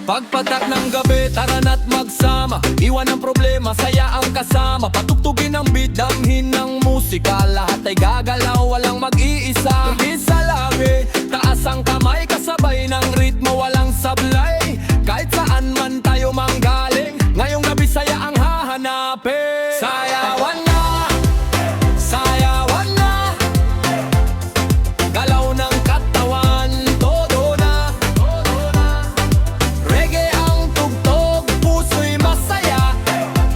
Pagpatak ng gabi, tara na't magsama. Iwan ang problema, saya ang kasama. Patugtugin ang beat, damhin ng musika. Lahat ay gagalaw, walang mag-iisa. Isa lagi, taas ang kamay, kasabay ng ritmo, walang sablay. Kahit saan man tayo manggaling, ngayong gabi saya ang hahanapin. Sayawan na, sayawan na. Galaw ng katawan, todo na. Reggae ang tugtog, puso'y masaya.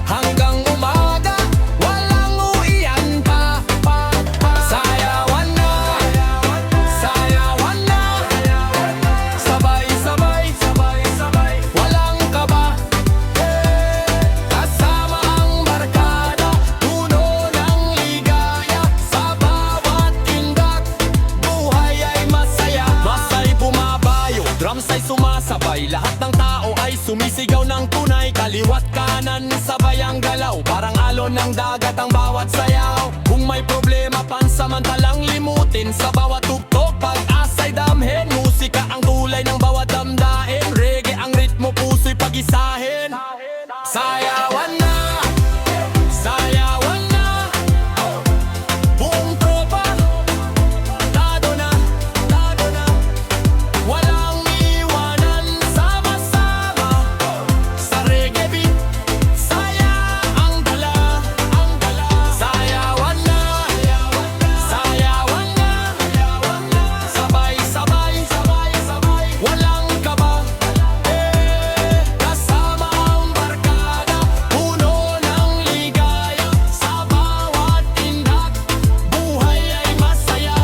Hanggang umaga, walang uian pa. Sayawan na, sayawan na. Sabay-sabay, sabay-sabay, walang kaba. Kasama ang barkada, puno ng ligaya. Sa bawat tindak, buhay ay masaya. Masa'y bumabayo, drums ay sumasabay. Lahat ng tao ay sumisigaw ng tunay. Kaliwat kanan, sabay ang galaw. Parang alon ng dagat ang bawat sayaw. Kung may problema, pansamantalang limutin. Sa bawat tugtog, pag-asa'y damhin. Musika ang kulay ng bawat damdamin. Reggae ang ritmo, puso'y pag-isahin. Sayawan na, sayawan na. Buong tropa, tado na, tado na. Walang iwanan, sama-sama. Sa reggae beat, saya ang dala, ang dala. Sayawan na, sayawan na. Sabay-sabay, sabay-sabay, walang kaba. Kasama ang barkada, puno ng ligaya. Sa bawat tindak, buhay ay masaya.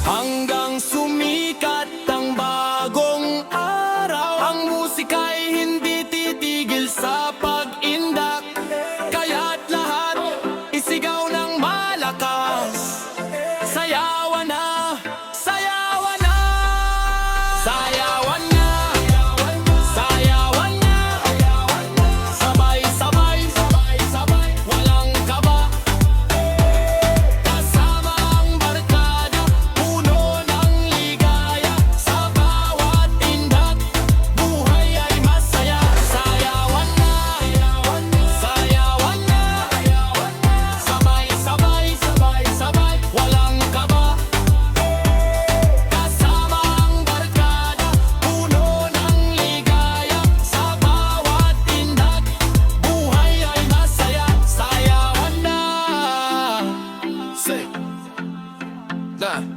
Hanggang sumikat ang bagong araw, ang musika'y hindi titigil sa pag-indak. Kaya't lahat isigaw ng malakas. Sayawan na, sayawan na. Sayawan na, sayawan na. Sabay-sabay, sabay-sabay, walang kaba. Kasama ang barkada, puno ng ligaya. Sa bawat tindak, buhay ay masaya. Sayawan na, sayawan na. Sabay-sabay, sabay-sabay, walang kaba. Kasama ang barkada, puno ng ligaya. Sa bawat tindak, buhay ay masaya. Sayawan na. Say, nah.